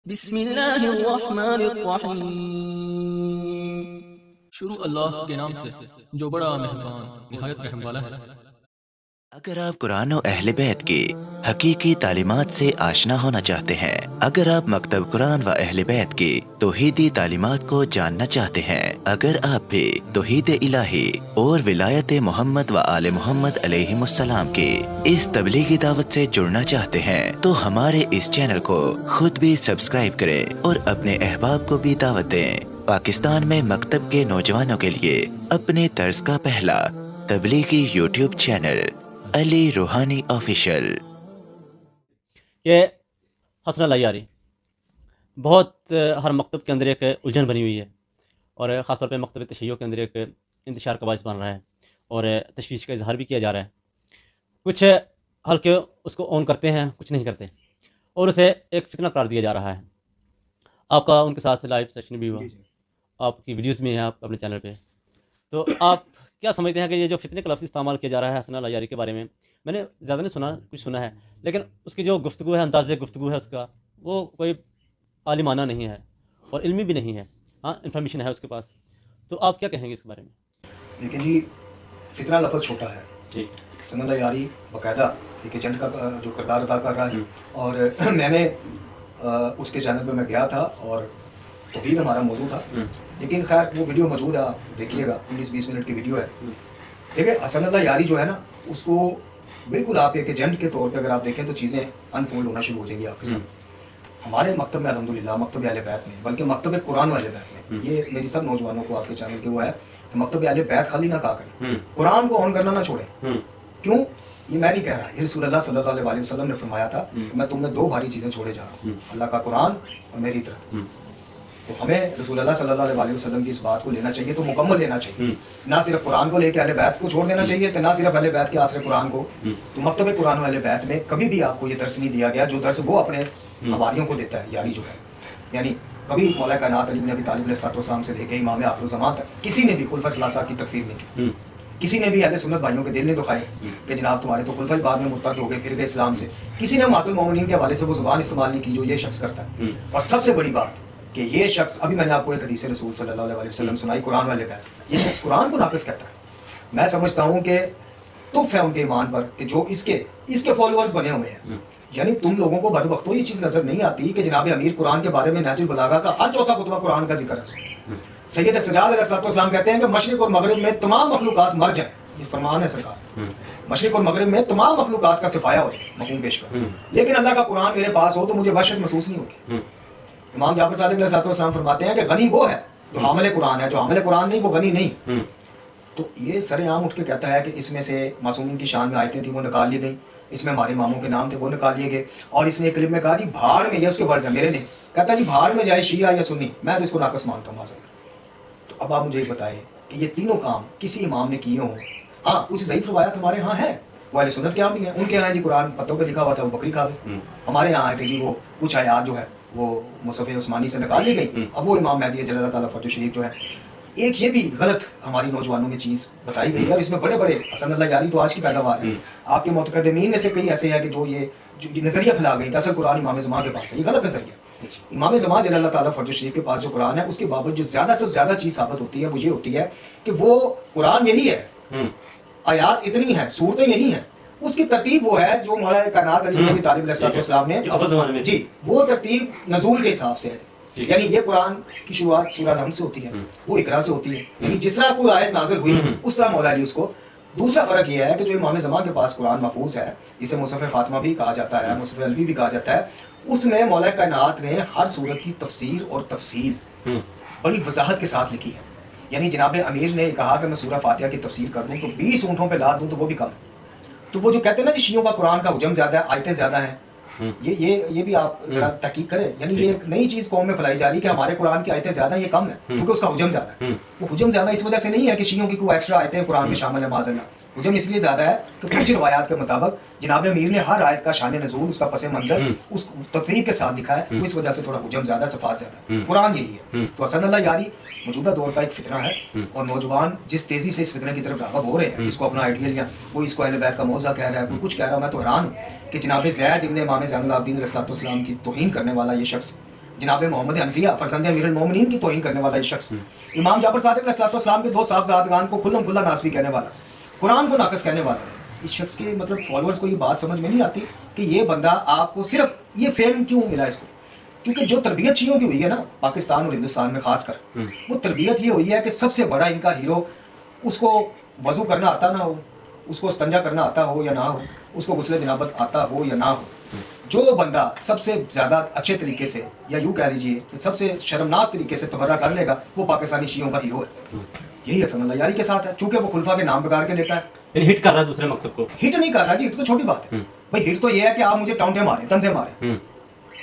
बिस्मिल्लाहिर्रहमानिर्रहीम। शुरू अल्लाह के नाम से जो बड़ा मेहरबान निहायत रहम वाला है। अगर आप कुरान और अहले बैत की हकीकी तालीमात से आशना होना चाहते हैं, अगर आप मकतब कुरान व अहले बैत की तौहीदी तालीमात को जानना चाहते हैं, अगर आप भी तौहीद इलाही और विलायत मोहम्मद व आले मोहम्मद अलैहिमुस्सलाम की इस तबलीगी दावत से जुड़ना चाहते हैं, तो हमारे इस चैनल को खुद भी सब्सक्राइब करें और अपने अहबाब को भी दावत दें। पाकिस्तान में मकतब के नौजवानों के लिए अपने तर्ज का पहला तबलीगी यूट्यूब चैनल अली रूहानी ऑफिशियल। कि हसन अल-यारी बहुत हर मकतब के अंदर एक उलझन बनी हुई है और ख़ास तौर पे मकतब तशय्युअ के अंदर एक इंतशार का बायस बन रहा है और तशवीश का इजहार भी किया जा रहा है। कुछ हल्के उसको ऑन करते हैं, कुछ नहीं करते और उसे एक फितना करार दिया जा रहा है। आपका उनके साथ लाइव सेशन भी हुआ, आपकी वीडियोज़ में है आप अपने चैनल पर, तो आप क्या समझते हैं कि ये जो फितने का लफ्ज़ इस्तेमाल किया जा रहा है हसन अल-यारी के बारे में? मैंने ज़्यादा नहीं सुना, कुछ सुना है, लेकिन उसकी जो गुफ्तगू है, अंदाज़े गुफ्तगू है उसका, वो कोई आलिमाना नहीं है और इल्मी भी नहीं है। हाँ, इन्फॉर्मेशन है उसके पास। तो आप क्या कहेंगे इसके बारे में? लेकिन जी, फितना लफ्ज़ छोटा है। ठीक। हसन अल-यारी बाकायदा एक एजेंट का जो किरदार अदा कर रहा है और मैंने उसके चैनल पर मैं गया था और तौहीद हमारा मौजू था, लेकिन खैर वो वीडियो मौजूद है, आप देखिएगा, 19-20 मिनट की वीडियो है। देखिए, हसन अल-यारी जो है ना, उसको बिल्कुल आप एक एजेंट के तौर पे अगर आप देखें तो चीज़ें अनफोल्ड होना शुरू हो जाएंगी आपके साथ। हमारे मकतब में अल्हम्दुलिल्लाह, मकतब अहले बैत में, बल्कि मकतब कुरान वाले बैत में, ये मेरी सब नौजवानों को आपके चैनल के वो है कि मकतब अहले बैत खाली ना कहा करें, कुरान को ऑन करना ना छोड़ें। क्यों? ये मैं नहीं कह रहा, ये रसूलुल्लाह सल्लल्लाहु अलैहि वसल्लम ने फरमाया था कि मैं तुम्हें दो भारी चीज़ें छोड़े जा रहा हूँ, अल्लाह का कुरान और मेरी तरफ। तो हमें रसूलुल्लाह सल्लल्लाहु अलैहि वसल्लम की इस बात को लेना चाहिए, तो मुकम्मल लेना चाहिए, ना सिर्फ कुरान को लेके अहले बैत को छोड़ देना चाहिए, तो ना सिर्फ अहले बैत के आसरे कुरान को। तो मकतब कुरान अहले बैत में कभी भी आपको ये दर्स नहीं दिया गया जो दर्स वो अपने हवारियों को देता है, यारी जो है, यानी कभी मौला कायनात अली इब्न अबी तालिब अलैहिस्सलाम से लेके इमाम आखिर ज़मान तक किसी ने भी खुलफा सलासा की तकफीर नहीं की। किसी ने भी अहले सुन्नत भाइयों के दिल नहीं दुखाए कि जनाब तुम्हारे तो खुलफा बाद में मुर्तद हो गए, फिर गए इस्लाम से। किसी ने उम्मतुल मोमिनीन के हवाले से वो ज़ुबान इस्तेमाल नहीं की जो ये शख्स करता है। और सबसे बड़ी बात कि ये शख्स, अभी मैंने आपको एक हदीस रसूल सल्लल्लाहु अलैहि वसल्लम सुनाई कुरान वाले बैत, ये शख्स कुरान को नाक़िस कहता है। मैं समझता हूँ कि तुफ है उनके ईमान पर कि जो इसके फॉलोअर्स बने हुए हैं। यानी तुम लोगों को बदबख्तों ये चीज़ नजर नहीं आती कि जनाब अमीर कुरान के बारे में नहजुल बलागा का हर चौथा खुतबा कुरान का जिक्र है। सैयद सज्जाद अलैहिस्सलाम कहते हैं कि मशरिक और मगरिब में तमाम मखलूकात मर जाए, ये फरमान है सरकार, मशरिक और मगरिब में तमाम मखलूकात का सिफाया हो जाए, मफहूम पेश कर, लेकिन अल्लाह का कुरान मेरे पास हो तो मुझे वहशत महसूस नहीं होगी। इमाम जाफर सादिक अलैहिस्सलाम फरमाते हैं कि गनी वो है जो हामिल कुरान है, जो हामिल कुरान नहीं वो गनी नहीं। तो ये सरेआम उठ के कहता है कि इसमें से मासूमीन की शान में आयतें थी वो निकाल ली गई, इसमें हमारे इमामों के नाम थे वो निकाल लिए गए, और इसने एक क्लिप में कहा जी भाड़ में, ये उसके वर्ड्स हैं, मेरे नहीं, कहता जी भाड़ में जाए शिया या सुन्नी, मैं तो इसको नाक़िस मानता हूँ। तो अब आप मुझे बताएं कि ये तीनों काम किसी इमाम ने किए हों? हाँ, कुछ ज़ईफ़ रवायत हमारे यहाँ है, वो अहले सुन्नत के यहाँ भी है, उनके यहाँ जी कुरान पत्तों पे लिखा हुआ था वो बकरी खा गए। हमारे यहाँ है कि जी वो कुछ आयात जो है वो मुसफ़े उस्मानी से निकाल ली गई, अब वो इमाम मेहदी जल्लल्लाहु ताला फतह शरीफ जो है। एक ये भी गलत हमारी नौजवानों में चीज़ बताई गई है और इसमें बड़े बड़े हसन अल-यारी तो आज की पैदावार है, आपके मुतक़द्दिमीन में से कई ऐसे हैं कि जो ये नज़रिया फैला गई असल कुरान इमाम ज़मान के पास है, ये गलत नज़रिया। इमाम ज़मान जल्लल्लाहु ताला फतह शरीफ के पास जो कुरान है उसके बाबत जो ज़्यादा से ज़्यादा चीज़ साबित होती है वो ये होती है कि वो कुरान यही है, आयात इतनी है, सूरतें यही हैं, उसकी तरतीब वो है जो मौला कायनात अली इब्न अबी तालिब अलैहिस्सलाम ने जी वो तरतीब नज़ूल के हिसाब से है। यानी ये कुरान की शुरुआत सूरह अल-हम्द से होती है, वो इकरा से होती है, यानी जिस तरह कोई आयत नाज़िल हुई उस तरह मौला अली उसको। दूसरा फ़र्क ये है कि जो इमाम ज़मान के पास कुरान महफूज है, जिसे मुसफ़े फ़ातिमा भी कहा जाता है, मुसफ़े अलवी भी कहा जाता है, उसमें मौला कायनात ने हर सूरत की तफसीर और तफसील बड़ी वजाहत के साथ लिखी है। यानी जनाब अमीर ने कहा कि मैं सूरह फातिहा की तफसीर कर दूँ तो 20 ऊँटों पर लाद दूँ तो वो भी कम। तो वो जो कहते हैं ना जी शियों का कुरान का हुजम ज़्यादा है, आयतें ज़्यादा हैं, ये भी आप जरा तहकीक करें। यानी ये एक नई चीज़ कौम में फैलाई जा रही है कि हमारे कुरान की आयतें ज़्यादा, ये कम है, क्योंकि उसका हुजम ज़्यादा है। वो हुजम ज़्यादा इस वजह से नहीं है कि शियों की कोई एक्स्ट्रा आयतें कुरान में शामिल है, माज़अल्लाह हुजम इसलिए ज़्यादा है कि कुछ रवायात के मुताबिक जनाब अमीर ने हर आयत का शान नज़ूल, उसका पस मंज़र उस तरतीब के साथ लिखा है, तो इस वजह से थोड़ा हुजम ज़्यादा, सफ़ात ज़्यादा। कुरान यही है। तो हसन अल-यारी मौजूदा दौर का एक फितना है और नौजवान जिस तेज़ी से इस फितने की तरफ राग़िब हो रहे हैं, इसको अपना आइडियल लिया, कोई इसको अहले बैत का मौज़ा कह रहा है, कोई कुछ कह रहा है। मैं तो हैरान हूँ कि जनाब ज़ैद इब्न इमाम ज़ैनुल आबिदीन अलैहिस्सलाम की तौहीन करने वाला ये शख्स जनाब मोहम्मद हनफिया फरजंद अमीरुल मोमिनीन की तौहीन करने वाला ये शख्स, इमाम जाफर सादिक अलैहिस्सलाम के 2 साहबजादगान को खुल्लम खुल्ला नासबी कहने वाला, कुरान को नाकस कहने वाला, इस शख्स के मतलब फॉलोअर्स को ये बात समझ में नहीं आती कि ये बंदा आपको सिर्फ ये फेम क्यों मिला इसको, क्योंकि जो तरबियत शियों की हुई है ना पाकिस्तान और हिंदुस्तान में खासकर, वो तरबियत ये हुई है कि सबसे बड़ा इनका हीरो, उसको वजू करना आता ना हो, उसको इस्तंजा करना आता हो या ना हो, उसको गुस्ले जनाबत आता हो या ना हो, जो बंदा सबसे ज़्यादा अच्छे तरीके से या यूँ कह लीजिए कि सबसे शर्मनाक तरीके से तबर्रा कर लेगा, वो पाकिस्तानी शियों का हीरो है। यही हसन अल्लाह यारी के साथ है, चूंकि वो खुलफा के नाम बिगाड़ के लेता है, हिट कर रहा है दूसरे मकतब को। हिट नहीं कर रहा जी, हिट तो छोटी बात है भाई, हिट तो ये है कि आप मुझे टाउंटे मारे, तंजे मारे,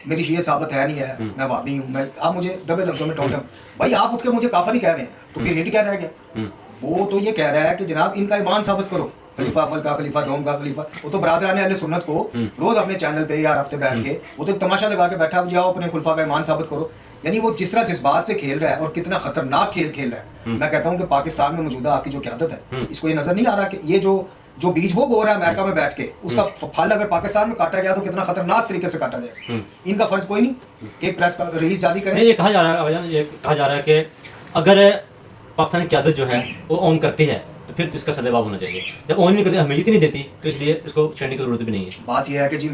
मेरी शीयत साबित है नहीं है, मैं वाबी हूँ, मैं आप मुझे दबे लफ्जों में टाउंटे, भाई आप उठ के मुझे काफिर ही कह रहे हैं, तो फिर हिट क्या रह गया? वो तो ये कह रहा है कि जनाब इनका ईमान साबित करो, खलीफा अव्वल का, खलीफा दोम का, खलीफा, वो तो बरादरान अहले सुन्नत को रोज अपने चैनल पे या हफ्ते बैठ के वो तो तमाशा लगा के बैठा, जाओ अपने खुलफा का ईमान साबित करो। यानी वो जिस तरह जज्बात से खेल रहा है और कितना खतरनाक खेल खेल रहा है, मैं कहता हूँ कि पाकिस्तान में मौजूदा आपकी जो क़यादत है, इसको ये नजर नहीं आ रहा कि ये जो बीज वो बो रहा है अमेरिका में बैठ के, उसका फल अगर पाकिस्तान में काटा गया तो कितना खतरनाक तरीके से काटा जाएगा। इनका फर्ज कोई नहीं कि एक प्रेस रिलीज जारी करें। ये कहा जा रहा है कि अगर पाकिस्तानी क़यादत जो है वो ऑन करती है तो फिर तो इसका सदेबाब होना चाहिए, जब ऑन नहीं करती, अहमियत ही नहीं देती, तो इसलिए इसको छेड़ने की जरूरत भी नहीं है। बात यह है कि जी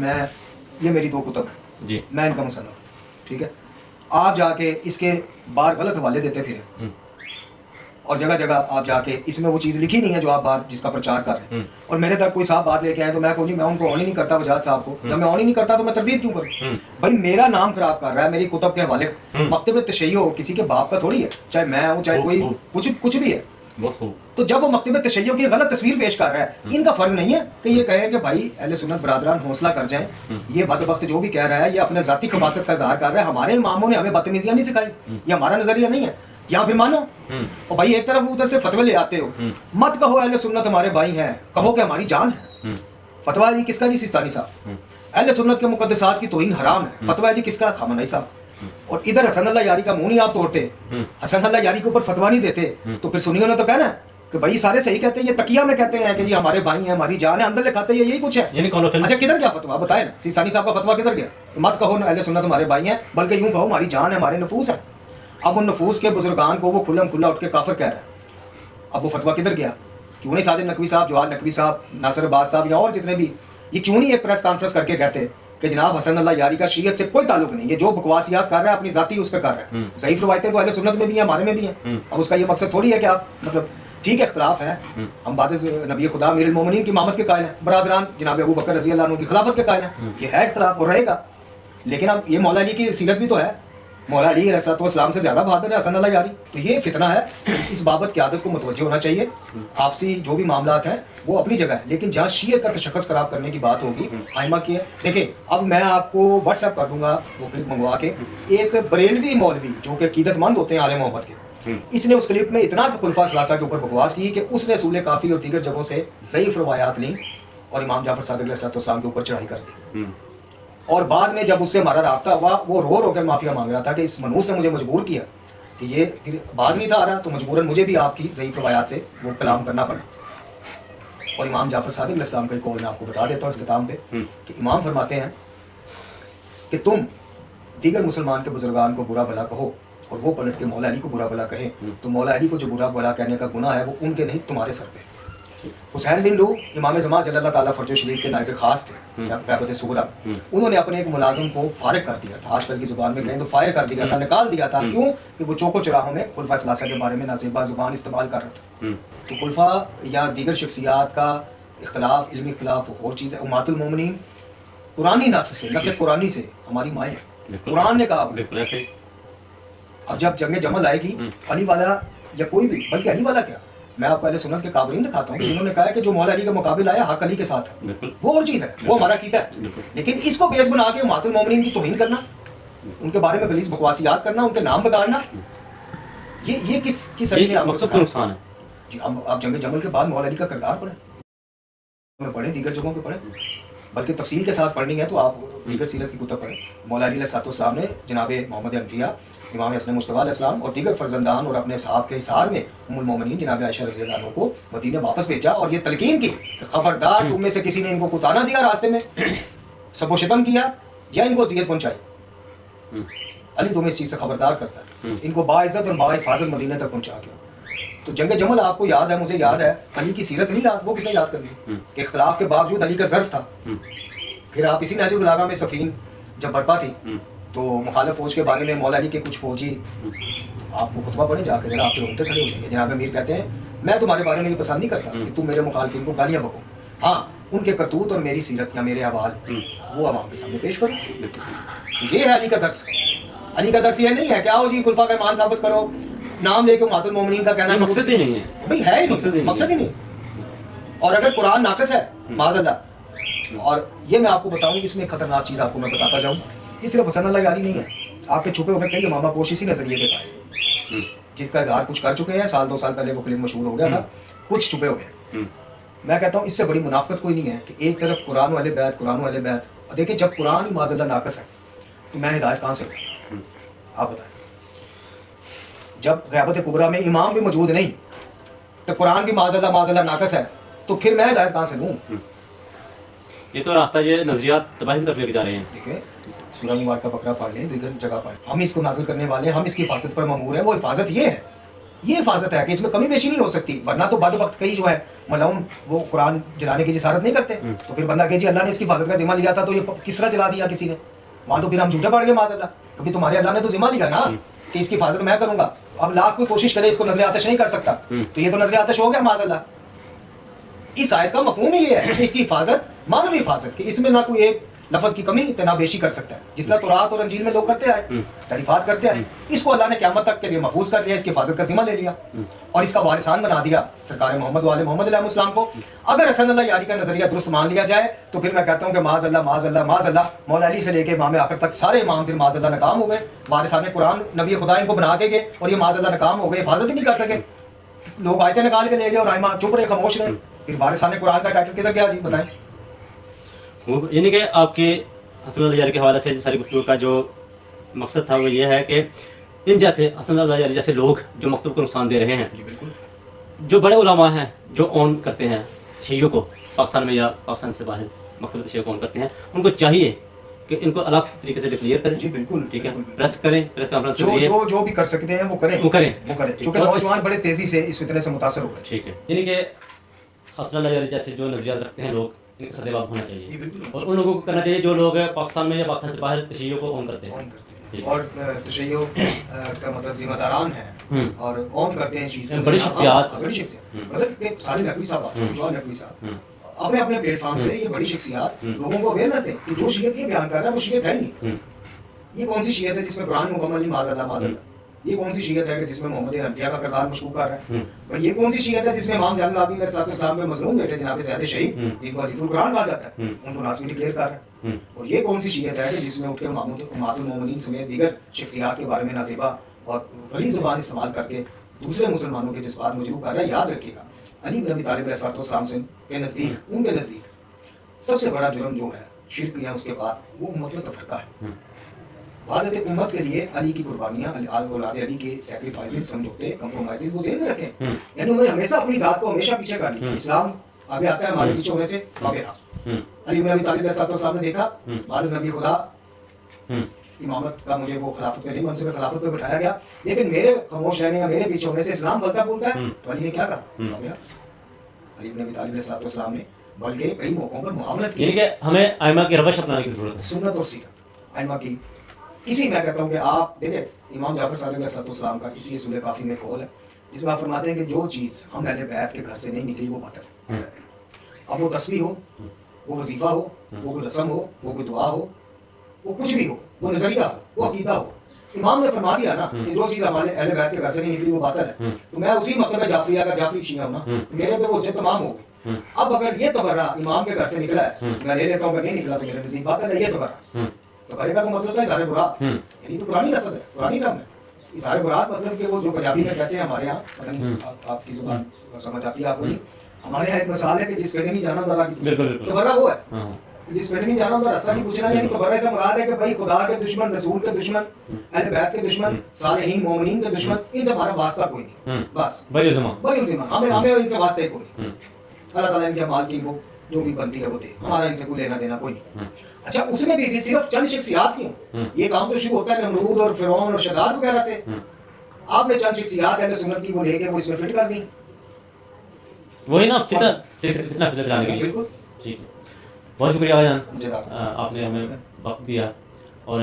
ये मेरी 2 कुतुब है जी, मैं इनका मुसन्नफ, ठीक है, आप जाके इसके बाहर गलत हवाले देते फिर और जगह जगह आप जाके इसमें वो चीज़ लिखी नहीं है जो आप बात जिसका प्रचार कर रहे हैं, और मेरे तक कोई साहब बात लेके आए तो मैं कहूँ जी मैं उनको ऑन ही नहीं करता वजाहत साहब को, जब मैं ऑन ही नहीं करता तो मैं तरदीद क्यों करूँ? भाई मेरा नाम खराब कर रहा है मेरी कुतुब के हवाले, मकतब तशय्यो किसी के बाप का थोड़ी है, चाहे मैं हूँ चाहे कोई कुछ भी है, तो जब वो मकतब तशय्यो की गलत तस्वीर पेश कर रहा है, इनका फर्ज नहीं है कि ये कहे कि भाई अहले सुन्नत बरादरान हौसला कर जाएं, ये बदबख्त जो भी कह रहा है ये अपने जाती खबासत का इज़हार कर रहा है, हमारे इमामों ने हमें बदतमीजियां नहीं सिखाई, ये हमारा नजरिया नहीं है, या फिर मानो और भाई एक तरफ उधर से फतवे ले आते हो, मत कहो अहले सुन्नत हमारे भाई हैं, कहो कि हमारी जान है। फतवा जी किसका जी? सिस्तानी साहब। अहले सुन्नत के मुकद्दसात की तौहीन हराम है, फतवा जी किसका? खामनई साहब। और इधर हसन अल्लाह यारी का मुंह नहीं आप तोड़ते, हसन अल्लाह यारी के ऊपर फतवा नहीं देते, तो फिर सुनियों ने तो कहना कि भाई सारे सही कहते हैं, ये तकिया में कहते हैं कि जी हमारे भाई हैं, हमारी जान है, अंदर लिखाते हैं, यही कुछ है। अच्छा किधर गया फतवा? बताए ना, सिस्तानी साहब का फतवा किधर गया? मत कहो ना अहले सुन्नत हमारे भाई हैं, बल्कि यूं कहो हमारी जान है, हमारे नफूस है। अब उन नफूस के बुजुर्गान को वो खुल्लम खुल्ला उठ के काफिर कह रहा है, अब वो फतवा किधर गया? क्यों नहीं साजिद नकवी साहब, जवाहर नकवी साहब, नासिर अब्बास साहब या और जितने भी, ये क्यों नहीं एक प्रेस कॉन्फ्रेंस करके कहते कि जनाब हसन अल्लाह यारी का शीयत से कोई ताल्लुक नहीं, ये जो बकवासियात कर रहा है अपनी जाती उस पर कर रहा है, ज़ईफ़ रवायतें तो अहले सुन्नत में भी हैं, हमारे में भी हैं। अब उसका ये मकसद थोड़ी है कि आप मतलब ठीक है इख्तलाफ है, हम बात नबी खुदा अमीरुल मोमिनीन की इमामत के कायल हैं, बरादरान जनाब अबू बकर रज़ी अल्लाह अन्हु की खिलाफत के कायल हैं, ये है इख्तलाफ और रहेगा, लेकिन अब ये मौला अली की सीरत भी तो है, मौला अली अलैहिस्सलाम से ज़्यादा बहादुर है हसन अल्लाह यारी, तो ये फितना है, इस बाबत क़यादत को मुतवज्जह होना चाहिए। आपसी जो भी मामलात हैं वो अपनी जगह है, लेकिन जहाँ शीयत का तशख़्ख़ुस खराब करने की बात होगी आइमा की है। देखिए अब मैं आपको व्हाट्सएप कर दूंगा वो क्लिप मंगवा के, एक बरेलवी मौलवी जो कि अक़ीदतमंद होते हैं आले मोहम्मद के, इसने उस क्लिप में इतना खुलफा सलासा के ऊपर बकवास की कि उसने रसूल काफ़ी और दीगर जगहों से ज़ईफ़ रवायात ली और इमाम जाफर सादिक अलैहिस्सलाम के ऊपर चढ़ाई कर दी, और बाद में जब उससे हमारा राब्ता हुआ वो रो के माफिया मांग रहा था कि इस मनूस ने मुझे मजबूर किया कि ये बाज नहीं था आ रहा, तो मजबूरन मुझे भी आपकी ज़ईफ़ रवायात से वो कलाम करना पड़ा। और इमाम जाफर सादिक अलैहिस्सलाम का एक कौल मैं आपको बता देता हूँ इख्तिताम पे कि इमाम फरमाते हैं कि तुम दीगर मुसलमान के बुजुर्गान को बुरा भला कहो और वो पलट के मौला अली को बुरा भला कहे, तो मौला अली को जो बुरा भला कहने का गुनाह है वो उनके नहीं तुम्हारे सर पे। हुसैन बिन लू इमाम ज़मान जल्लल्लाहु ताला फरजो शरीफ के नायब खास थे क़यादत सुगरा, उन्होंने अपने एक मुलाजिम को फारिग कर दिया था, आजकल की ज़ुबान में कहें तो फायर कर दिया था, निकाल दिया था। क्यों? कि वो चौको चौराहों में खुलफा सलासा के बारे में नाज़ेबा ज़ुबान इस्तेमाल कर रहा था। तो खुलफा या दीगर शख्सियात का इख्तलाफ इल्मी इख्तलाफ और चीज़ है। उम्मतुल मोमिनीन कुरानी नस से, नस कुरानी से हमारी माएँ, कुरान ने कहा। अब जब जंग जमल आएगी अली वाला या कोई भी, बल्कि अली वाला क्या, मैं आपको अहले सुन्नत के काबरीन दिखाता हूँ कि जिन्होंने कहा है कि जो मौला अली का मुकाबिला आया हक अली के साथ है, वो और चीज़ है, वो हमारा कीता है। लेकिन इसको बेस बना के उम्मतुल मोमिनीन की तौहीन करना, उनके बारे में गलीज़ बकवासियात करना, उनके नाम बिगाड़ना, ये किस सही में मकसद नुकसान है जी। आप जंग जमल के बाद मौला अली का किरदार पढ़ें, दीगर जगहों पे पढ़ें, बल्कि तफसील के साथ पढ़नी है तो आप दीगर सीरत की कुतुब पढ़ें। मौला अली अलैहिस्सलाम ने जनाब मोहम्मद हनफिया, इमाम हसन मुस्तफा अलैहिस्सलाम और दीगर फर्जंदान और अपने साहब के हिसार में उम्मुल मोमिनीन जनाब आयशा रज़ी अल्लाह अन्हा को मदीने वापस भेजा और ये तलकीन की कि खबरदार तुम में से किसी ने इनको कुताना दिया रास्ते में, सबो शितम किया या इनको अज़ियत पहुंचाई, अली तुम्हें इस चीज़ से खबरदार करता है, इनको बाइज्जत और बाहिफाजत मदीने तक पहुँचा गया। तो जंग जमल आपको याद है, मुझे याद है, अली की सीरत नहीं याद, वो किसने याद कर ली? इख्तलाफ के बावजूद अली का ज़र्फ था। फिर आप इसी नहजुल बलागा में सफ़ीन जब बरपा थी तो मुखालिफ फौज के बारे में मौला अली के कुछ फौजी, आपको खुतबा पढ़े जाकर जरा आपके रोंगटे खड़े हो जाएंगे। जनाब अमीर कहते हैं मैं तुम्हारे बारे में ये पसंद नहीं करता कि तुम मेरे मुखालिफिन को गालियाँ बको, हाँ उनके करतूत और मेरी सीरत या मेरे अहवाल वो आवाम के सामने पेश करो। तो ये है अली का दर्स। अली का दर्स ये नहीं है कि आओ जी खुलफा का ईमान साबित करो, नाम लेके उम्मतुल मोमिनीन का कहना मकसद ही नहीं है भाई, है ही मकसद ही नहीं। और अगर कुरान नाकस है माज़अल्लाह, और ये मैं आपको बताऊं इसमें खतरनाक चीज़ आपको मैं बताता जाऊं, ये सिर्फ हसन अल्लाह यारी नहीं है, आपके छुपे हुए कई इमामा पोश इसी नजरिए के पाए, जिसका इजहार कुछ कर चुके हैं, साल 2 साल पहले वो क्लिप मशहूर हो गया था, कुछ छुपे हुए। मैं कहता हूँ इससे बड़ी मुनाफिकत कोई नहीं है कि एक तरफ कुरान वाले बैत, कुरान वाले बैत। देखिए जब कुरान ही माज़अल्लाह नाकस है तो मैं हिदायत कहाँ से लूँ? आप बताएं। जब ग़ैबत कुबरा में इमाम भी मौजूद नहीं तो कुरान भी माज़अल्लाह नाकस है, तो फिर मैं हिदायत कहाँ से लूँ? ये तो रास्ता ये नजरियात तबाही की तरफ लेके जा रहे हैं। देखिए सूरह मुबारक का बकरा पढ़ लें, दीगर जगह पढ़, हम इसको नाज़िल करने वाले हैं, हम इसकी हिफाजत पर ममूर है। वो हिफाजत ये है, ये हिफाजत है कि इसमें कमी बेशी नहीं हो सकती, वरना तो बाद वक्त कई जो है मलाउन वो कुरान जलाने की जिसारत नहीं करते। तो फिर बंदा कहे जी अल्लाह ने इसकी हिफाजत का जिम्मा लिया था तो ये किस तरह जला दिया किसी ने? वहाँ तो फिर हम झूठे पड़ गए माज़अल्लाह, क्योंकि तुम्हारे अल्लाह ने तो जिम्मा लिया ना कि इसकी हिफाजत मैं करूंगा। अब लाख कोई कोशिश करे इसको नजर आतिश नहीं कर सकता, तो ये तो नजर आतिश हो गया माज़अल्लाह। इस आयत का मफहूम ही ये है कि इसकी हिफाजत मानवी हिफाजत, कि इसमें ना कोई एक लफ्ज की कमी ना बेशी कर सकता है, जिस तरह तौरात और अंजील में लोग करते आए, तारीफात करते आए। इसको अल्लाह ने क़यामत तक के लिए महफूज कर लिया, इसकी हिफाजत का जिम्मा ले लिया और इसका वारिसान बना दिया सरकार मोहम्मद वाले मोहम्मद अलैहिस्सलाम को। अगर हसन अल्लाह यारी का नजरिया दुरुस्त मान लिया जाए तो फिर मैं कहता हूँ कि माज़अल्लाह माज़अल्लाह माज़अल्लाह मौला अली से लेके इमाम आखिर तक सारे इमाम फिर माज़अल्लाह नाकाम हो गए। वारिसान कुरान नबी खुदा इनको बना के गए और ये माज़अल्लाह नाकाम हो गए, हिफाजत ही नहीं कर सके। लोग आयतें निकाल के ले गए और आइमा चुप रहे, खामोश रहे। फिर वारिसान कुरान का टाइटल किधर गया जी बताएं? यानी कि आपके हसन अल्लाह यारी के हवाले से सारी गुफ्तगू का जो मकसद था वो ये है कि इन जैसे हसन अल्लाह यारी जैसे लोग जो मकतूब को नुकसान दे रहे हैं, बिल्कुल जो बड़े उलमा हैं जो ऑन करते हैं तशय्युअ को पाकिस्तान में या पाकिस्तान से बाहर मकतूब तशय्युअ को ऑन करते हैं, उनको चाहिए कि इनको अलग तरीके से डिक्लेयर करें। जी बिल्कुल, ठीक है, बिल्कुल। प्रेस करें, प्रेस कॉन्फ्रेंस जो भी कर सकते हैं वो करें क्योंकि नौजवान बड़े तेजी से इस फितने से मुतासर हो रहे हैं। ठीक है, यानी कि हसन अल्लाह यारी जैसे जो नजरियात रखते हैं लोग, इनका सदेबाब होना चाहिए और उन लोगों को करना चाहिए जो लोग पाकिस्तान में या पाकिस्तान से बाहर तशय्युअ को ऑन करते हैं और तशय्युअ का मतलब जिम्मेदारान है और ऑन करते हैं चीज़ बड़ी शख्सियत मतलब कि साले नकवी साहब, जो नकवी साहब अपने अपने प्लेटफॉर्म से ये बड़ी शख्सियत लोगों को अवेयरनेस है कि जो शियत ये बयान कर रहा है वो शियत है ही नहीं। ये कौन सी शियत है जिसमें कुरान मुकम्मल नहीं माज़अल्लाह माज़अल्लाह? ये कौन सी शियत है कि जिसमें मोहम्मद हनफिया का किरदार मशकूक कर रहा है? और ये कौन सी शियत है जिसमें इमाम ज़ैनुल आबिदीन अलैहिस्सलाम के मज़लूम बेटे जनाब ज़ैद शहीद जिनको खलीफुल कुरान कहा जाता है उनको नाज़मी डिक्लेयर कर रहा है? और ये कौन सी शियत है कि जिसमें उठ के उम्मतुल मोमिनीन समेत दीगर शख्सियात के बारे में नाज़िबा और बड़ी ज़ुबान इस्तेमाल करके दूसरे मुसलमानों के जज्बात मजरूह कर रहा है? याद रखिएगा अली बिन अबी तालिब अलैहिस्सलाम के नज़दीक, उनके नज़दीक सबसे बड़ा जुर्म जो है शिर्क या उसके बाद वो उम्मत में तफरका है। वादत उम्मत के लिए अली की कुर्बानियां, औलाद अली के सैक्रिफाइसेस, समझौते, कंप्रोमाइजेस वो ज़हन में रखें। यानी उन्होंने हमेशा अपनी जात को हमेशा पीछे कर लिया। इस्लाम आगे आता है हमारे पीछे होने से आगे रहा। अली बिन अबी तालिब अलैहिस्सलाम ने देखा बाद नबी खुदा इमामत का मुझे वो खिलाफत पे नहीं, मनसिब खिलाफत पे बिठाया गया, लेकिन मेरे खामोश रहने या मेरे पीछे होने से इस्लाम बोलता बोलता है। तो अली ने क्या कहा? अली बिन अबी तालिब अलैहिस्सलाम ने बल्कि कई मौकों पर मुआवनत की। यानी कि हमें आइमा की रवश अपनाने की जरूरत है, सुन्नत और सीरत आइमा की। इसी मैं कहता हूँ कि आप देखिए इमाम जाफर सादिक अलैहिस्सलाम का इसी सूरह काफ़ी में कौल है जिसमें आप फरमाते हैं कि जो चीज़ हम अहले बैत के घर से नहीं निकली वो बातिल है। अब वो तस्बीह हो, वो वजीफा हो, वो कोई रस्म हो, वो कोई दुआ हो, वो कुछ भी हो, वो नजरिया हो, वो अकीदा हो, इमाम ने फरमा दिया ना कि जो चीज़ हमारे अहले बैत के घर से नहीं निकली वो बातिल है, तो मैं उसी मकतब में जाफरिया का जाफरी शिया हूँ ना, मेरे पे वो हज्जत तमाम हो गई। अब अगर ये तबर्रा इमाम के घर से निकला है मैं ले लेता हूँ, अगर नहीं निकला तो मेरे नज़दीक बातिल है। ये तबर्रा तो करेगा तो मतलब है इज़हार बुरात, यानी तो पुरानी लफ्ज़ है, पुरानी टर्म है। इज़हार बुरात मतलब कि वो जो पंजाबी में कहते हैं हमारे यहाँ, पता नहीं आपकी ज़ुबान समझ आती है आपको नहीं, हमारे यहाँ एक मिसाल है कि जिस पेड़ नहीं जाना उधर तो बर्रा वो है, जिस पेड़ नहीं जाना उधर रास्ता नहीं पूछना। यानी तो बर्रा से मुराद है कि भाई खुदा के दुश्मन, रसूल के दुश्मन, अहले बैत के दुश्मन, सालेहीन मोमिनीन के दुश्मन, इनसे हमारा वास्ता कोई नहीं, बस बड़ी उज़्मा हमें इनसे वास्ता कोई नहीं। अल्लाह ताला इनके अमाल की वो जो भी बनती है वो दे, हमारा इनसे कोई लेना देना कोई नहीं। अच्छा, उसमें भी सिर्फ चंद शख्सियात क्यों, ये काम तो शुरू होता है नमरूद और फिरौन और शद्दाद वगैरह से। आपने चंद शख्सियात अहले सुन्नत की वो लेके वो इसमें फिट कर दी, वही ना फितना फैलाने के लिए। बिल्कुल ठीक है, बहुत शुक्रिया भाईजान, जज़ाकल्लाह। आपने हमें वक्त दिया और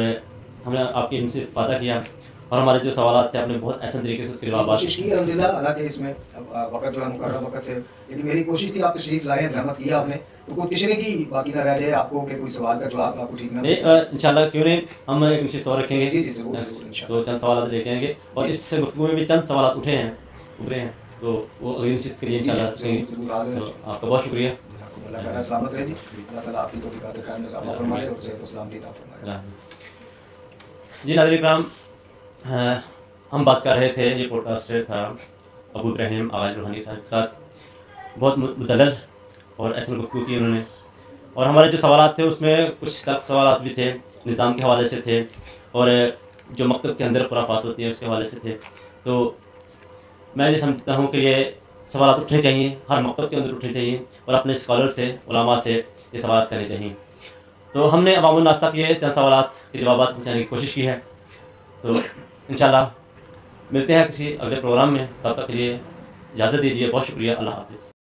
हमने आपके इनसे इस्तेफादा किया और हमारे जो सवाल थे आपने बहुत ऐसे तरीके से उसके जवाब कोशिश की अल्हम्दुलिल्लाह, हालांकि इसमें वक्त जो है मुकर्रर वक्त से, लेकिन मेरी कोशिश थी आप तशरीफ लाए, जहमत किया आपने, तो कोई तिशने की बाकी ना रह जाए आपको कि कोई सवाल का जवाब आपको ठीक ना मिले। इंशाल्लाह क्यों नहीं, हम एक निश्चित सवाल रखेंगे। जी जी जरूर जरूर इंशाल्लाह। तो चंद सवाल लेके आएंगे और इस गुफ्तगू में भी चंद सवाल उभरे हैं, तो वो अगली निश्चित के लिए इंशाल्लाह रखेंगे। जरूर हाजिर तो आपका बहुत शुक्रिया। अल्लाह खैर सलामत रहे जी, अल्लाह ताला आपकी तौफीक़ात खैर में इज़ाफ़ा फरमाए और सेहत और सलामती अता फरमाए। जी नाज़रीन इकराम, हम बात कर रहे थे, ये पॉडकास्ट था अबू रहम आगाज़ रूहानी साहब के साथ। बहुत मुदल्लल और ऐसे गुफ्तगू की उन्होंने, और हमारे जो सवाल थे उसमें कुछ तल्ख़ सवाल भी थे, निज़ाम के हवाले से थे और जो मकतब के अंदर खुराफात होती है उसके हवाले से थे। तो मैं ये समझता हूँ कि ये सवाल उठने चाहिए, हर मकतब के अंदर उठने चाहिए और अपने स्कॉलर से, उलमा से ये सवाल करने चाहिए। तो हमने अवामुन नास तक ये चंद सवाल के जवाब पहुँचाने की कोशिश की है। तो इंशाल्लाह मिलते हैं किसी अगले प्रोग्राम में, तब तक के लिए इजाज़त दीजिए। बहुत शुक्रिया, अल्लाह हाफ़िज़।